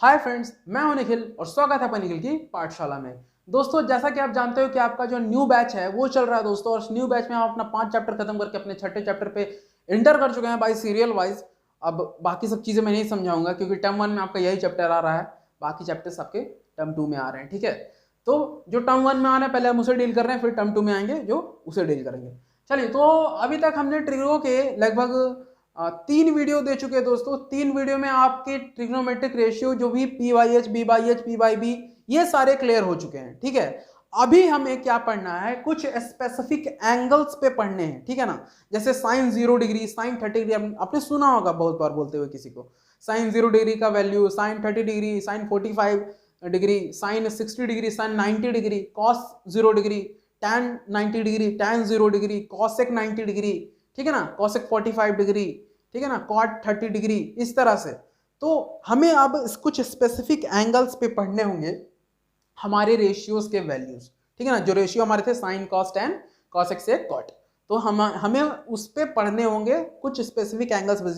Hi friends, मैं हूं निखिल और स्वागत है अपन निखिल की पाठशाला में। दोस्तों, जैसा कि आप जानते हो कि आपका जो न्यू बैच है वो चल रहा है दोस्तों, और न्यू बैच में हम अपना 5 चैप्टर खत्म करके अपने छठे चैप्टर पे इंटर कर चुके हैं बाय सीरियल वाइज। अब बाकी सब चीजें मैं नहीं समझाऊंगा क्योंकि टर्म 1 में आपका यही चैप्टर आ रहा है, बाकी चैप्टर्स आपके टर्म 2 में आ रहे हैं। ठीक है, तो जो टर्म 1 में आ रहे हैं पहले हम उसे डील कर रहे हैं, फिर टर्म 2 में आएंगे जो उसे डील करेंगे। चलिए, तो अभी तक हमने ट्रिगो के लगभग 3 वीडियो दे चुके हैं दोस्तों। 3 वीडियो में आपके ट्रिग्नोमेट्रिक रेशियो जो भी P by H, B by H, P by B, ये सारे क्लियर हो चुके हैं। ठीक है, अभी हमें क्या पढ़ना है, कुछ स्पेसिफिक एंगल्स पे पढ़ने हैं। ठीक है ना, जैसे साइन 0 डिग्री, साइन 30 डिग्री, आपने सुना होगा बहुत बार बोलते हुए किसी को, साइन 0 डिग्री का value, sine 30 degree, sine 45 degree, sine 60 degree, sine 90 degree, cos 0 degree, tan 90 degree, tan 0 degree, cosec 90 degree, ठीक है ना, कॉसेक 45 डिग्री, ठीक है ना, कॉट 30 डिग्री, इस तरह से। तो हमें अब कुछ स्पेसिफिक एंगल्स पे पढ़ने होंगे हमारे रेशियोज के वैल्यूज। ठीक है ना, जो रेशियो हमारे थे sine cos tan cosec sec cot, तो हमें उस पे पढ़ने होंगे कुछ स्पेसिफिक एंगल्स पे,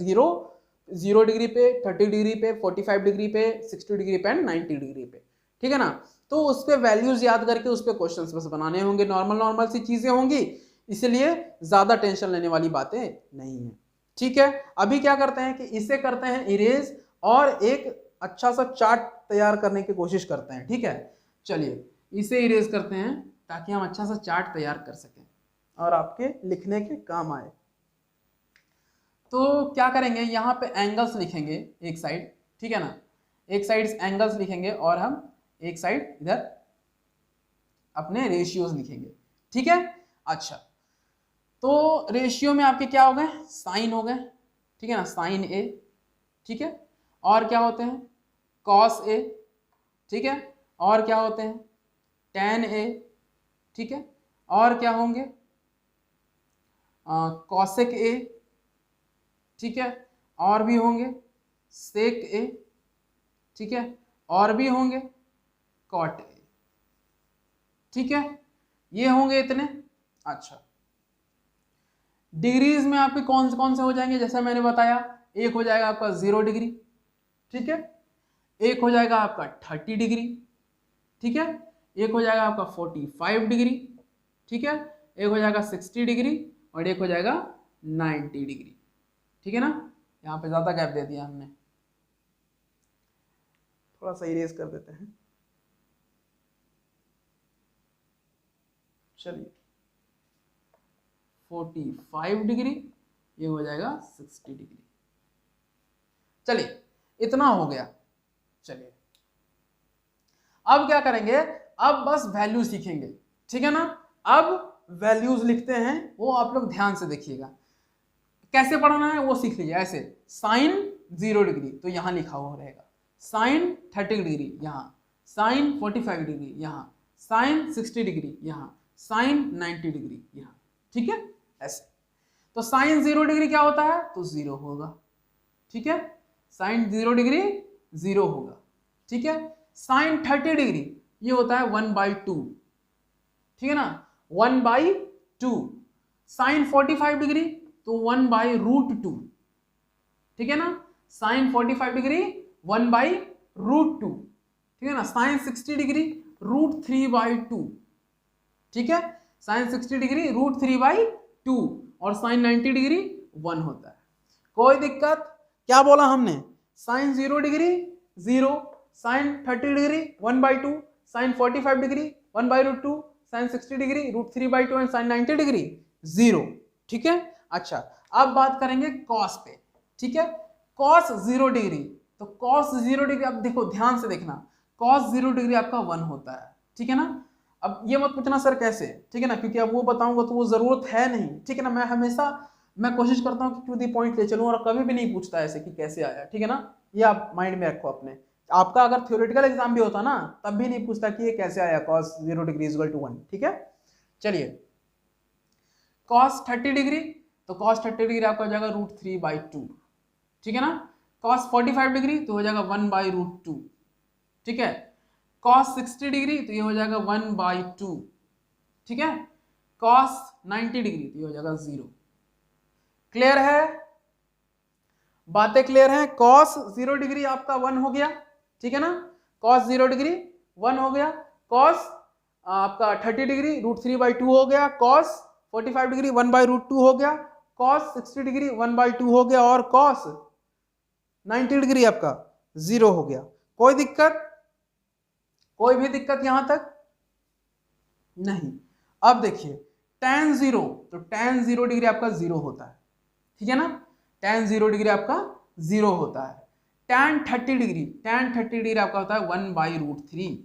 0 डिग्री पे, 30 डिग्री पे, 45 डिग्री पे, 60 डिग्री पे एंड 90 डिग्री पे। ठीक है ना, तो उस पे वैल्यूज याद करके उस पे क्वेश्चंस बस बनाने होंगे। नॉर्मल सी चीजें होंगी, इसलिए ज्यादा टेंशन लेने वाली बातें नहीं है। ठीक है, अभी क्या करते हैं कि इसे करते हैं इरेज और एक अच्छा सा चार्ट तैयार करने की कोशिश करते हैं। ठीक है, चलिए इसे इरेज करते हैं ताकि हम अच्छा सा चार्ट तैयार कर सकें और आपके लिखने के काम आए। तो क्या करेंगे, यहाँ पे एंगल्स लिखेंगे एक साइड, ठीक है ना, एक साइड एंगल्स लिखेंगे और हम एक साइड इधर अपने रेशियोज लिखेंगे। ठीक है, अच्छा, तो रेशियो में आपके क्या हो गए, साइन हो गए, ठीक है ना, साइन ए, ठीक है, और क्या होते हैं, कॉस ए, ठीक है, और क्या होते हैं, टैन ए, ठीक है, और क्या होंगे, कॉसेक ए, ठीक है, और भी होंगे सेक ए, ठीक है, और भी होंगे कॉट ए। ठीक है, ये होंगे इतने। अच्छा, डिग्रीज में आपके कौन से हो जाएंगे, जैसा मैंने बताया, एक हो जाएगा आपका 0 डिग्री, ठीक है, एक हो जाएगा आपका 30 डिग्री, ठीक है, एक हो जाएगा आपका 45 डिग्री, ठीक है, एक हो जाएगा 60 डिग्री और एक हो जाएगा 90 डिग्री। ठीक है ना, यहाँ पे ज्यादा गैप दे दिया हमने, थोड़ा सा इरेज कर देते हैं। चलिए, 45 डिग्री, ये हो जाएगा 60 डिग्री। चलिए, इतना हो गया। चलिए, अब क्या करेंगे, अब बस वैल्यू सीखेंगे। ठीक है ना, अब वैल्यूज लिखते हैं, वो आप लोग ध्यान से देखिएगा, कैसे पढ़ना है वो सीख लीजिए। ऐसे साइन 0 डिग्री तो यहां लिखा हुआ रहेगा, साइन 30 डिग्री यहाँ, साइन 45 डिग्री यहाँ, साइन 60 डिग्री यहाँ, साइन 90 डिग्री यहाँ। ठीक है, ऐसे। तो साइन 0 डिग्री क्या होता है, तो 0 होगा। ठीक है, साइन 0 डिग्री 0 होगा। ठीक है, साइन 30 डिग्री ये होता है 1/2। ठीक है ना, 1/2। साइन 45 डिग्री तो 1/√2। ठीक है ना, साइन 45 डिग्री 1/√2। ठीक है ना, साइन 60 डिग्री √3/2। ठीक है, साइन 60 डिग्री √3/2 और साइन 90 डिग्री 1 होता है। कोई दिक्कत, क्या बोला हमने, sine 0 degree 0, sine 30 degree 1/2, sine 45 degree 1/√2, sine 60 degree √3/2 and sine 90 degree 0। ठीक है, अच्छा, अब बात करेंगे कॉस पे। ठीक है, कॉस 0 डिग्री, तो कॉस 0 डिग्री, अब देखो ध्यान से देखना, कॉस 0 डिग्री आपका 1 होता है। ठीक है ना, अब ये मत पूछना सर कैसे, ठीक है ना, क्योंकि अब वो बताऊंगा तो वो जरूरत है नहीं। ठीक है ना, मैं हमेशा कोशिश करता हूँ कि टू दी पॉइंट ले चलूँ और कभी भी नहीं पूछता ऐसे कि कैसे आया। ठीक है ना, ये आप माइंड में रखो अपने। आपका अगर थ्योरेटिकल एग्जाम भी होता ना तब भी नहीं पूछता कि ये कैसे आया cos 0 डिग्री इक्वल टू 1। ठीक है, चलिए, cos 30 डिग्री, तो cos 30 डिग्री आपका हो जाएगा √3/2। ठीक है ना, cos 45 डिग्री तो हो जाएगा 1/√2। ठीक है, cos 60 डिग्री तो ये हो जाएगा 1/2। ठीक है, cos 90 डिग्री तो ये हो जाएगा 0। क्लियर है, बातें क्लियर हैं। cos 0 डिग्री आपका 1 हो गया। ठीक है ना। कॉस 0 डिग्री 1 हो गया, कॉस आपका 30 डिग्री √3/2 हो गया, कॉस 45 डिग्री 1/√2 हो गया, कॉस 60 डिग्री 1/2 हो गया, और कॉस 90 डिग्री आपका 0 हो गया। कोई दिक्कत, कोई भी दिक्कत यहां तक नहीं। अब देखिए tan 0, तो tan 0 डिग्री आपका 0 होता है, ठीक है ना। tan 0 डिग्री आपका 0 होता है। tan 30 डिग्री आपका होता है 1/√3,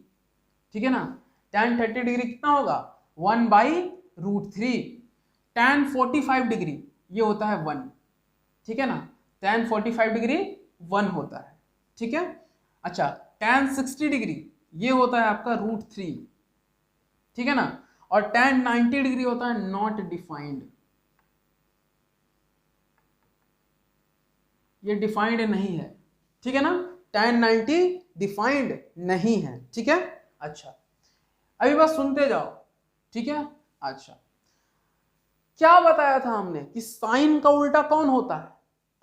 ठीक है ना। tan 30 डिग्री कितना होगा 1/√3। tan 45 डिग्री ये होता है 1, ठीक है ना। tan 45 डिग्री 1 होता है, ठीक है। अच्छा tan 60 डिग्री ये होता है आपका √3, ठीक है ना। और tan 90 डिग्री होता है नॉट डिफाइंड, ये डिफाइंड नहीं है, ठीक है ना। tan 90 डिफाइंड नहीं है, ठीक है। अच्छा अभी बस सुनते जाओ, ठीक है। अच्छा क्या बताया था हमने कि साइन का उल्टा कौन होता है,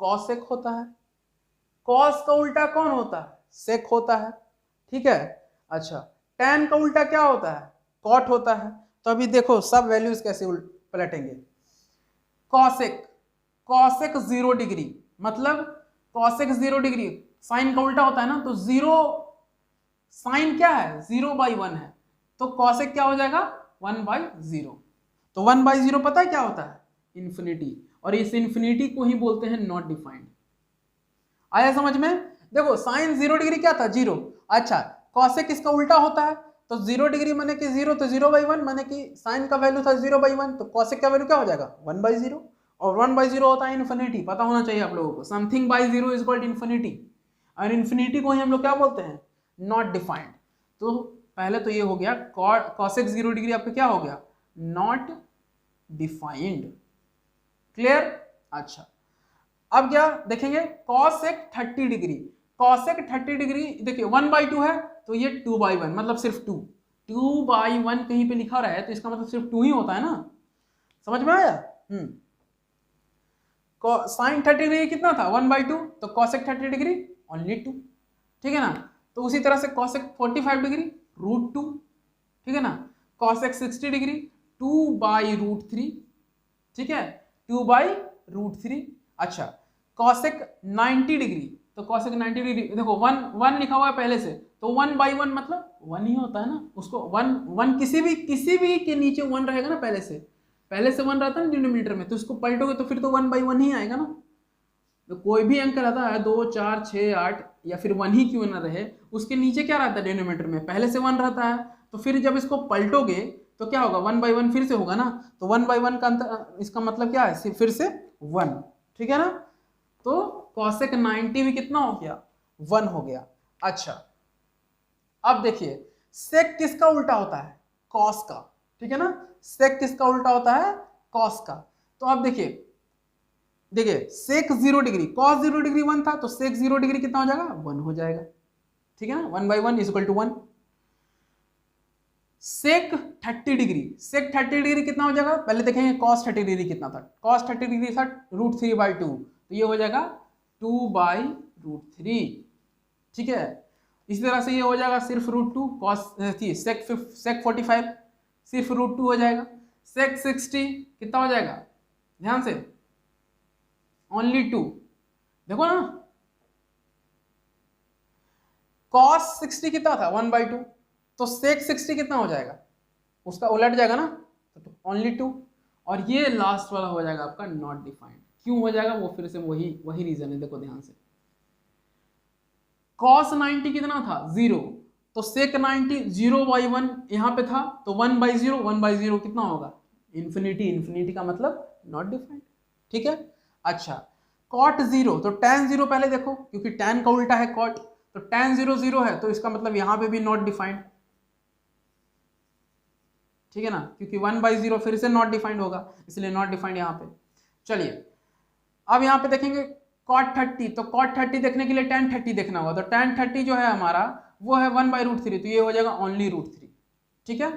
कॉसेक होता है। कॉस का उल्टा कौन होता है, सेक होता है, ठीक है। अच्छा tan का उल्टा क्या होता है, कॉट होता है। तो अभी देखो सब वैल्यूज कैसे पलटेंगे। कॉसेक, कॉसेक 0 डिग्री मतलब कॉसेक 0 डिग्री साइन का उल्टा होता है ना, तो 0 साइन क्या है 0/1 है, तो कॉसेक क्या हो जाएगा 1/0। तो 1/0 पता है क्या होता है, इन्फिनिटी, और इस इन्फिनिटी को ही बोलते हैं नॉट डिफाइंड। आया समझ में। देखो साइन 0 डिग्री क्या था 0, अच्छा कॉसेक इसका उल्टा होता है, तो 0 डिग्री माने कि 0, तो 0/1 माने कि साइन का वैल्यू था 0/1, तो कॉसेक का वैल्यू क्या हो जाएगा 1/0, और 1/0 होता है इन्फिनिटी, पता होना चाहिए आप लोगों को। Something by 0 is equal to infinity, और इन्फिनिटी को ही हम लोग क्या बोलते हैं नॉट डिफाइंड। तो पहले तो ये हो गया कॉसेक 0 डिग्री आपका क्या हो गया नॉट डिफाइंड, क्लियर। अच्छा अब क्या देखेंगे कॉसेक 30 डिग्री, कॉसेक 30 डिग्री देखिए 1/2 है, तो ये 2/1 मतलब सिर्फ 2/1 कहीं पे लिखा रहा है, तो इसका मतलब सिर्फ 2 ही होता है ना, समझ में आया। साइन 30 डिग्री कितना था 1/2, तो कॉसेक 30 डिग्री ओनली 2, ठीक है ना। तो उसी तरह से कॉसेक 45 डिग्री √2, ठीक है ना। कॉसेक 60 डिग्री 2/√3, ठीक है 2/√3। अच्छा कॉसेक 90 डिग्री, तो कॉसेक 90 डिग्री देखो 1 लिखा हुआ है पहले से, तो 1/1 मतलब 1 ही होता है ना, उसको 1 किसी भी के नीचे 1 रहेगा ना, पहले से 1 रहता है ना डिनोमिनेटर में, तो उसको पलटोगे तो फिर तो 1/1 ही आएगा ना। तो कोई भी अंक रहता है 2 4 6 8 या फिर 1 ही क्यों ना रहे, उसके नीचे क्या रहता है डिनोमिनेटर में पहले से 1 रहता है, तो फिर जब इसको पलटोगे तो क्या होगा 1/1 फिर से होगा ना, तो 1/1 का अंतर इसका मतलब क्या है फिर से 1, ठीक है ना। तो कॉसेक 90 भी कितना हो गया 1 हो गया। अच्छा अब देखिए सेक किसका उल्टा होता है कॉस का, ठीक है ना। सेक किसका उल्टा होता है कॉस का। तो अब देखिए सेक 0 डिग्री कॉस 0 डिग्री 1 था, तो सेक 0 डिग्री कितना हो जाएगा 1 हो जाएगा, ठीक है ना। 1/1 is equal to 1। Sec 30 degree, sec 30 degree कितना हो जाएगा पहले देखेंगे कॉस 30 डिग्री कितना था, कॉस 30 डिग्री था √3/2, तो ये हो जाएगा 2/√3, ठीक है। इसी तरह से ये हो जाएगा सिर्फ √2 कॉस थी सेक 45 सिर्फ √2 हो जाएगा। सेक 60 कितना हो जाएगा ध्यान से ओनली 2, देखो ना कॉस 60 कितना था 1/2, तो सेक 60 कितना हो जाएगा उसका उलट जाएगा ना, तो ओनली 2, और ये लास्ट वाला हो जाएगा आपका नॉट डिफाइंड। क्यों हो जाएगा वो फिर से वही रीजन है, देखो ध्यान से। कॉस 90 कितना था 0, तो सेक 90 0/1 यहां पे था, तो 1/0 कितना होगा इन्फिनिटी, इन्फिनिटी का मतलब नॉट डिफाइंड, ठीक है। अच्छा कॉट 0, तो tan 0 पहले देखो क्योंकि tan का उल्टा है कॉट, तो tan 0 0 है, तो इसका मतलब यहां पे भी नॉट डिफाइंड, ठीक है ना, क्योंकि 1/0 फिर से नॉट डिफाइंड होगा, इसलिए नॉट डिफाइंड यहां पे। चलिए अब यहां पे देखेंगे cot 30, तो cot 30 देखने के लिए tan 30 देखना होगा, तो tan 30 जो है हमारा वो है 1/√3, तो ये हो जाएगा ओनली √3, ठीक है।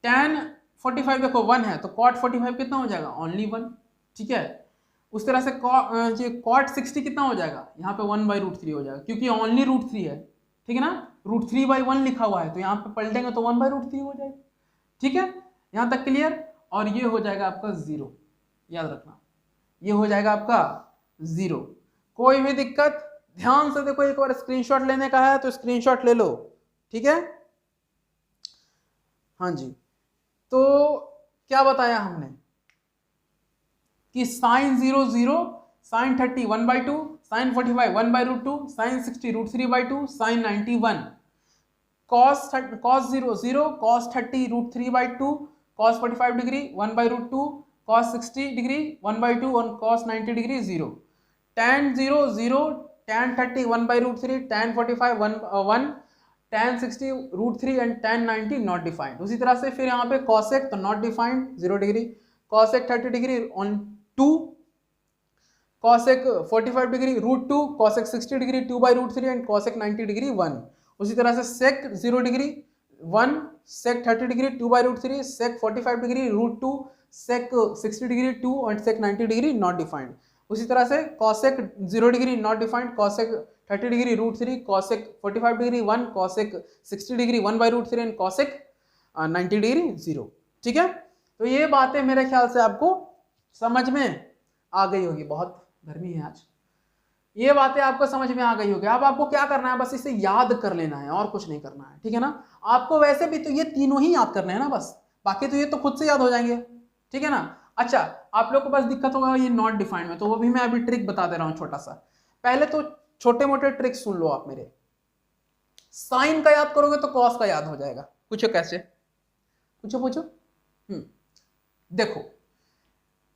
tan 45 देखो 1 है, तो cot 45 कितना हो जाएगा ओनली 1, ठीक है। उस तरह से cot 60 कितना हो जाएगा यहाँ पे 1/√3 हो जाएगा क्योंकि ओनली √3 है, ठीक है ना। √3/1 लिखा हुआ है तो यहाँ पे पलटेंगे तो 1/√3 हो जाएगा। ठीक है, यहाँ तक क्लियर। और ये हो जाएगा आपका 0, याद रखना ये हो जाएगा आपका 0। कोई भी दिक्कत? ध्यान से देखो, एक बार स्क्रीनशॉट लेने का है तो स्क्रीनशॉट ले लो। ठीक है, हाँ जी। तो क्या बताया हमने कि sin 0 0, sin 30 1/2, sin 45 1/√2, sin 60 √3/2, sin 90 1, cos 0 0, cos 30 √3/2, cos 45 degree 1/√2, cos 60 degree 1/2 और cos 90 degree 0, tan 0 0, tan 30 1/√3, tan 45 1, tan 60 √3 and tan 90 not defined. उसी तरह से फिर यहाँ पे cosec तो not defined 0 degree, cosec 30 degree on 2, cosec 45 degree √2, cosec 60 degree 2/√3 and cosec 90 degree 1। उसी तरह से sec 0 degree 1, sec 30 degree 2/√3, sec 45 degree √2, sec 60 degree 2 और sec 90 डिग्री नॉट डिफाइंड। उसी तरह से cosec 0 degree not defined, cosec 30 degree √3, cosec 45 degree 1, cosec 60 degree 1/√3 and cosec 90 degree 0। ठीक है, तो ये बातें मेरे ख्याल से आपको समझ में आ गई होगी। बहुत गर्मी है आज, ये बातें आपको समझ में आ गई होगी। अब आपको क्या करना है, बस इसे याद कर लेना है और कुछ नहीं करना है। ठीक है ना, आपको वैसे भी तो ये तीनों ही याद करने हैं ना बस, बाकी तो ये तो खुद से याद हो जाएंगे। ठीक है ना। अच्छा, आप लोग को बस दिक्कत होगा ये नॉट डिफाइंड में, तो वो भी मैं अभी ट्रिक बता दे रहा हूं छोटा सा। पहले तो छोटे मोटे ट्रिक सुन लो आप मेरे। साइन का याद करोगे तो कॉस का याद हो जाएगा। पूछो कैसे, पूछो। देखो,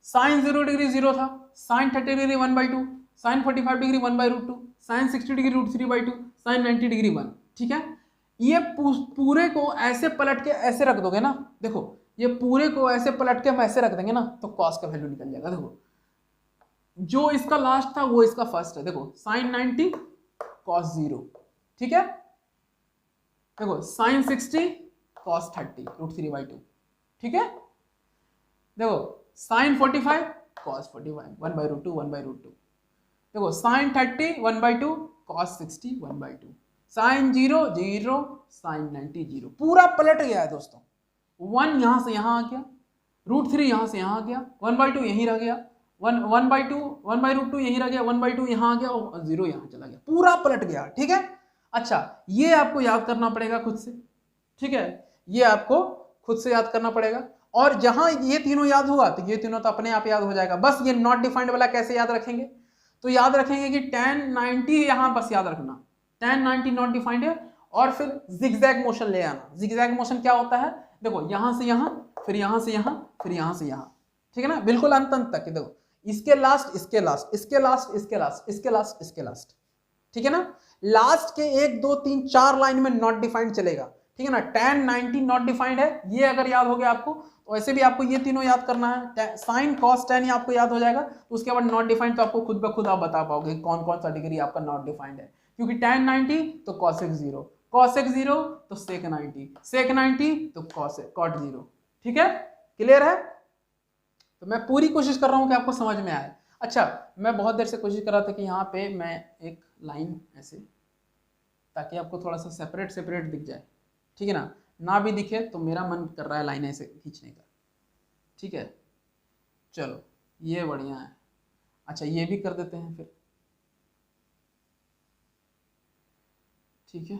साइन 0 डिग्री 0 था, sine 30 degree 1/2, sine 45 degree 1/√2, sine 60 degree √3/2, sine 90 degree 1। ठीक है, ये पूरे को ऐसे पलट के ऐसे रख दोगे ना, देखो ये पूरे को ऐसे पलट के हम ऐसे रख देंगे ना तो कॉस का वैल्यू निकल जाएगा। देखो जो इसका लास्ट था वो इसका फर्स्ट है। देखो साइन 90 कॉस 0। ठीक है, देखो साइन 60 कॉस 30 √3/2। ठीक है, देखो साइन 45 कॉस 45 1/√2 1/√2। देखो साइन 30 1/2, कॉस 60 1/2, साइन 0 0, साइन 90 0। पूरा पलट गया है दोस्तों। 1 यहां से यहां आ गया, √3 यहां से यहां आ गया, 1/2 यहीं रह गया, 1/2 यहीं रह गया, 1/2 यहां आ गया और 0 यहां चला गया, पूरा पलट गया। ठीक है, अच्छा ये आपको याद करना पड़ेगा खुद से। ठीक है, ये आपको खुद से याद करना पड़ेगा। और जहां ये तीनों याद होगा तो ये तीनों तो अपने आप याद हो जाएगा। बस ये नॉट डिफाइंड वाला कैसे याद रखेंगे, तो याद रखेंगे कि tan 90 यहां बस याद रखना, tan 90 नॉट डिफाइंड है। और फिर जिगजैग मोशन ले आना। जिगजैग मोशन क्या होता है, देखो यहां से यहां, फिर यहां से यहां, फिर यहां से यहां। ठीक है ना, बिल्कुल अंत तक। देखो इसके लास्ट, इसके लास्ट, इसके लास्ट, इसके लास्ट, इसके लास्ट, इसके लास्ट। ठीक है ना, लास्ट के 1 2 3 4 लाइन में नॉट डिफाइंड चलेगा। ठीक है ना, tan 90 नॉट डिफाइंड है, ये अगर याद हो गया आपको तो ऐसे भी आपको ये तीनों याद करना है। साइन कॉस tan ये आपको याद हो जाएगा, तो उसके बाद नॉट डिफाइंड तो आपको खुद ब खुद आप बता पाओगे कौन कौन सा डिग्री आपका नॉट डिफाइंड है। क्योंकि tan 90 तो cosec 0, cosec 0 तो sec 90, sec 90 तो cot 0। ठीक है, क्लियर है। तो मैं पूरी कोशिश कर रहा हूं कि आपको समझ में आए। अच्छा, मैं बहुत देर से कोशिश कर रहा था कि यहाँ पे मैं एक लाइन ऐसे, ताकि आपको थोड़ा सा सेपरेट सेपरेट दिख जाए। ठीक है ना भी दिखे तो मेरा मन कर रहा है लाइन ऐसे खींचने का। ठीक है, चलो ये बढ़िया है। अच्छा ये भी कर देते हैं फिर। ठीक है,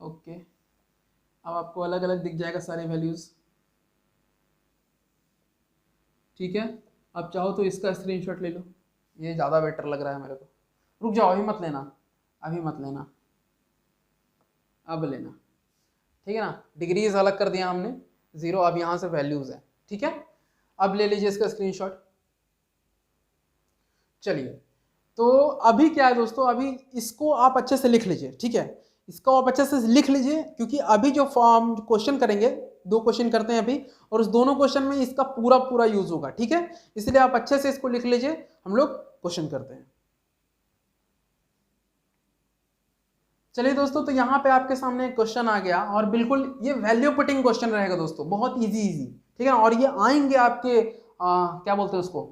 ओके, अब आपको अलग अलग दिख जाएगा सारे वैल्यूज। ठीक है, अब चाहो तो इसका स्क्रीनशॉट ले लो, ये ज़्यादा बेटर लग रहा है मेरे को। रुक जाओ, अभी मत लेना, अभी मत लेना, अब लेना। ठीक है ना, डिग्रीज अलग कर दिया हमने 0, अब यहाँ से वैल्यूज है। ठीक है, अब ले लीजिए इसका स्क्रीनशॉट। चलिए, तो अभी क्या है दोस्तों, अभी इसको आप अच्छे से लिख लीजिए। ठीक है, इसको आप अच्छे से लिख लीजिए, क्योंकि अभी जो फॉर्म क्वेश्चन करेंगे, 2 क्वेश्चन करते हैं अभी, और उस दोनों क्वेश्चन में इसका पूरा यूज होगा। ठीक है, इसलिए आप अच्छे से इसको लिख लीजिए, हम लोग क्वेश्चन करते हैं। चलिए दोस्तों, तो यहाँ पे आपके सामने एक क्वेश्चन आ गया, और बिल्कुल ये वैल्यू पुटिंग क्वेश्चन रहेगा दोस्तों, बहुत इजी। ठीक है ना, और ये आएंगे आपके क्या बोलते हैं उसको,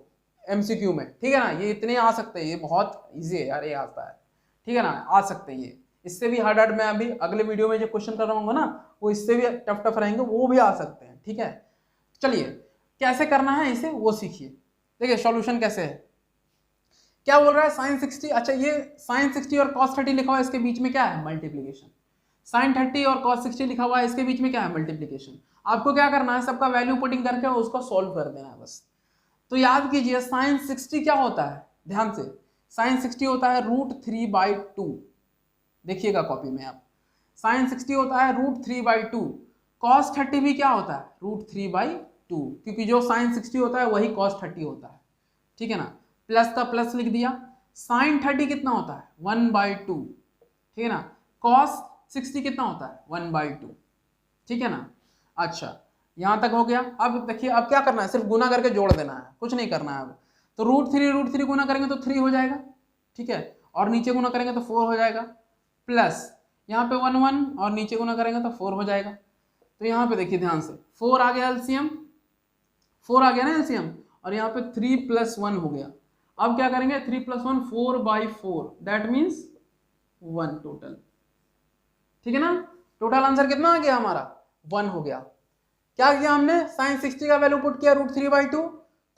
MCQ में। ठीक है ना, ये इतने आ सकते हैं, ये बहुत इजी है यार, ये आता है। ठीक है ना, आ सकते हैं ये। इससे भी हार्ड मैं अभी अगले वीडियो में जो क्वेश्चन कर रहा हूँ ना, वो इससे भी टफ टफ रहेंगे, वो भी आ सकते हैं। ठीक है, चलिए कैसे करना है इसे वो सीखिए। देखिए सॉल्यूशन कैसे है, क्या बोल रहा है sin 60। अच्छा, ये sin 60 और cos 30 लिखा हुआ है, इसके बीच में क्या है, मल्टीप्लीकेशन। sin 30 और cos 60 लिखा हुआ है, इसके बीच में क्या है, मल्टीप्लीकेशन। आपको क्या करना है, सबका वैल्यू पुटिंग करके उसको सॉल्व कर देना है बस। तो याद कीजिए sin 60 क्या होता है, ध्यान से, sin 60 होता है √3/2। देखिएगा कॉपी में आप, sin 60 होता है √3/2। cos 30 भी क्या होता है, √3/2, क्योंकि जो sin 60 होता है वही cos 30 होता है। ठीक है ना, प्लस का प्लस लिख दिया। sin 30 कितना होता है, 1/2। ठीक है ना, cos 60 कितना होता है, 1/2। ठीक है ना। अच्छा, यहां तक हो गया। अब देखिए, अब क्या करना है, सिर्फ गुना करके जोड़ देना है, कुछ नहीं करना है अब। तो √3 गुना करेंगे तो 3 हो जाएगा। ठीक है, और नीचे गुना करेंगे तो 4 हो जाएगा, प्लस यहाँ पे 1 1 और नीचे गुना करेंगे तो 4 हो जाएगा। तो यहाँ पे देखिए ध्यान से, 4 आ गया एलसीएम, 4 आ गया ना एलसीएम, और यहाँ पे 3 + 1 हो गया। अब क्या करेंगे, 3 + 1 4/4, दैट मीन्स 1 टोटल। ठीक है ना, टोटल आंसर कितना आ गया हमारा, 1 हो गया। क्या किया हमने, sin 60 का वैल्यू पुट किया √3/2,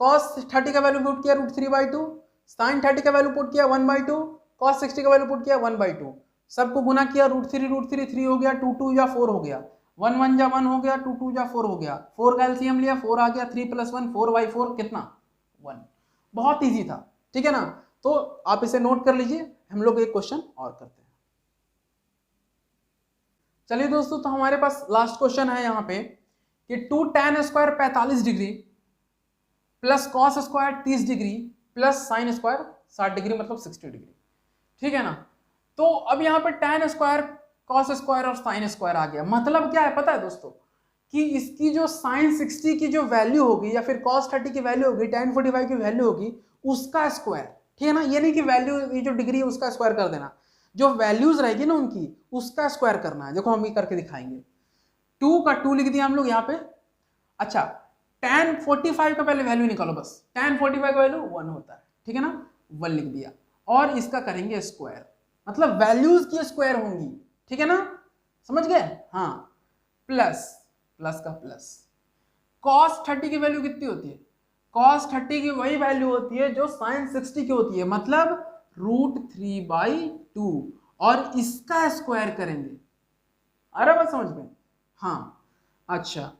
cos 30 का वैल्यू पुट किया √3/2, sin 30 का वैल्यू पुट किया 1/2, cos 60 का वैल्यू पुट किया 1/2। सबको गुना किया, √3 3 हो गया, 2 2 या 4 हो गया, 1 1 जा 1 हो गया, 2 2 जा 4 हो गया, 4 का एलसीएम लिया, 4 आ गया, 3 + 1 4/4 कितना, 1। बहुत ईजी था। ठीक है ना, तो आप इसे नोट कर लीजिए, हम लोग एक क्वेश्चन और करते हैं। चलिए दोस्तों, तो हमारे पास लास्ट क्वेश्चन है यहाँ पे कि 2 tan² 45 degree plus cos² 30 degree plus sin² 60 degree, मतलब 60 डिग्री। ठीक है ना, तो अब यहाँ पे tan², cos² और sin² आ गया। मतलब क्या है पता है दोस्तों, कि इसकी जो sin 60 की जो वैल्यू होगी या फिर cos 30 की वैल्यू होगी, tan 45 की वैल्यू होगी, उसका स्क्वायर। ठीक है ना, ये नहीं कि वैल्यू, ये जो डिग्री है उसका स्क्वायर कर देना, जो वैल्यूज रहेगी ना उनकी, उसका स्क्वायर करना है। देखो हम ये करके दिखाएंगे। 2 का 2 लिख दिया हम लोग यहाँ पे। अच्छा, tan 45 का पहले वैल्यू निकालो बस, tan 45 का वैल्यू 1 होता है। ठीक है ना, 1 लिख दिया, और इसका करेंगे स्क्वायर, मतलब वैल्यूज की स्क्वायर होंगी। ठीक है ना, समझ गए, हाँ, प्लस प्लस का प्लस। cos 30 की वैल्यू कितनी होती है, cos 30 की वही वैल्यू होती है जो sin 60 की होती है, मतलब √3/2, और इसका स्क्वायर करेंगे। अरे बात समझ में, हाँ। अच्छा,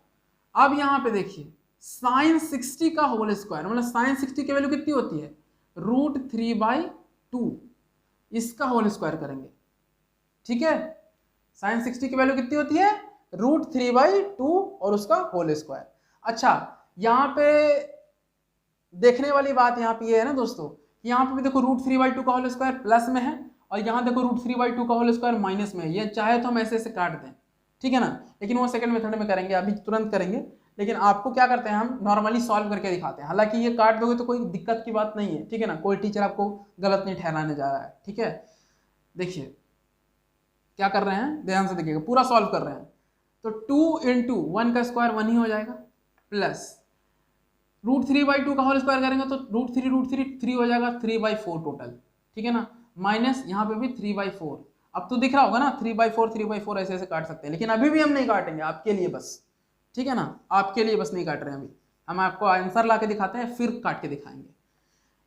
अब यहां पे देखिए, sin 60 का होल स्क्वायर, मतलब sin 60 की वैल्यू कितनी होती है, √3/2, इसका होल स्क्वायर करेंगे। ठीक है, sin 60 की वैल्यू कितनी होती है, √3/2 और उसका होल स्क्वायर। अच्छा, यहां पे देखने वाली बात यहाँ पे ये है ना दोस्तों, यहाँ पे भी देखो √3/2 का होल स्क्वायर प्लस में है, और यहाँ देखो √3/2 का होल स्क्वायर माइनस में है। ये चाहे तो हम ऐसे ऐसे काट दें, ठीक है ना, लेकिन वो सेकंड मेथड में करेंगे, अभी तुरंत करेंगे। लेकिन आपको क्या करते हैं, हम नॉर्मली सॉल्व करके दिखाते हैं। हालांकि ये काट दोगे तो कोई दिक्कत की बात नहीं है, ठीक है ना, कोई टीचर आपको गलत नहीं ठहराने जा रहा है। ठीक है, देखिए क्या कर रहे हैं, ध्यान से देखिएगा, पूरा सॉल्व कर रहे हैं। तो 2 × 1 का स्क्वायर 1 ही हो जाएगा, प्लस √3/2 का होल स्क्वायर करेंगे तो √3 3 हो जाएगा, 3/4 टोटल। ठीक है ना, माइनस यहाँ पे भी 3/4। अब तो दिख रहा होगा ना, 3/4 ऐसे ऐसे काट सकते हैं, लेकिन अभी भी हम नहीं काटेंगे, आपके लिए बस। ठीक है ना, आपके लिए बस नहीं काट रहे हैं अभी, हम आपको आंसर ला के दिखाते हैं, फिर काट के दिखाएंगे।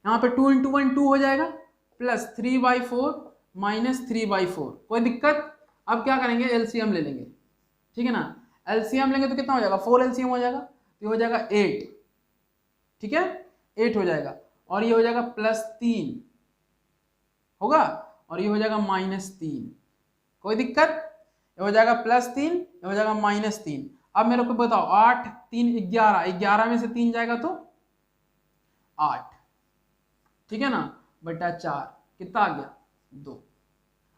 यहाँ पे 2 × 1 2 हो जाएगा, प्लस 3/4 माइनस 3/4, कोई दिक्कत। अब क्या करेंगे, एलसीएम ले लेंगे। ठीक है ना, एलसीएम लेंगे तो कितना हो जाएगा, 4 एलसीएम हो जाएगा, तो हो जाएगा 8। ठीक है, 8 हो जाएगा, और ये हो जाएगा +3 होगा, और ये हो जाएगा -3, कोई दिक्कत। ये हो जाएगा +3, ये हो जाएगा -3। अब मेरे को बताओ, 8 3 11, 11 में से 3 जाएगा तो 8, ठीक है ना, बटा 4, कितना आ गया, 2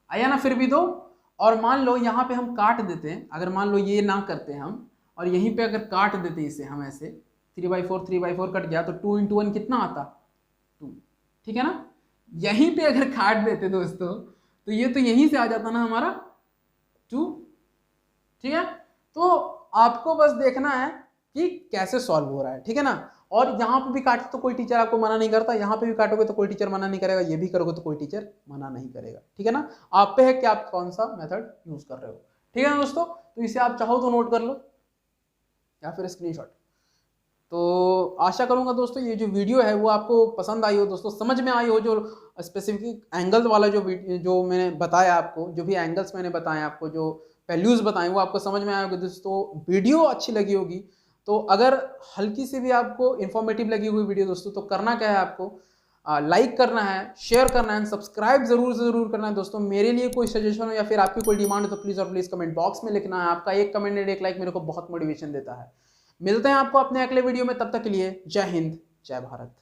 आया ना, फिर भी 2। और मान लो यहाँ पे हम काट देते हैं, अगर मान लो ये ना करते हम, और यहीं पे अगर काट देते इसे हम ऐसे, 3/4 कट गया, तो 2 × 1 कितना आता, 2। ठीक है ना, यहीं पे अगर काट देते दोस्तों, तो ये तो यहीं से आ जाता ना हमारा 2। ठीक है, तो आपको बस देखना है कि कैसे सॉल्व हो रहा है। ठीक है ना, और यहाँ पे भी काटे तो कोई टीचर आपको मना नहीं करता, यहाँ पे भी काटोगे तो कोई टीचर मना नहीं करेगा, ये भी करोगे तो कोई टीचर मना नहीं करेगा। ठीक है ना, आप पे है कि आप कौन सा मेथड यूज कर रहे हो। ठीक है ना दोस्तों, तो इसे आप चाहो तो नोट कर लो या फिर स्क्रीनशॉट। तो आशा करूंगा दोस्तों ये जो वीडियो है वो आपको पसंद आई हो दोस्तों, समझ में आई हो। जो स्पेसिफिक एंगल वाला जो मैंने बताया आपको, जो भी एंगल्स मैंने बताए आपको, जो वैल्यूज बताए वो आपको समझ में आए होगी दोस्तों। वीडियो अच्छी लगी होगी तो अगर हल्की सी भी आपको इन्फॉर्मेटिव लगी हुई वीडियो दोस्तों, तो करना क्या है आपको, लाइक करना है, शेयर करना है, सब्सक्राइब जरूर से जरूर करना है दोस्तों। मेरे लिए कोई सजेशन हो या फिर आपकी कोई डिमांड हो तो प्लीज और प्लीज कमेंट बॉक्स में लिखना है। आपका एक कमेंट और एक लाइक मेरे को बहुत मोटिवेशन देता है। मिलते हैं आपको अपने अगले वीडियो में, तब तक के लिए जय हिंद जय भारत।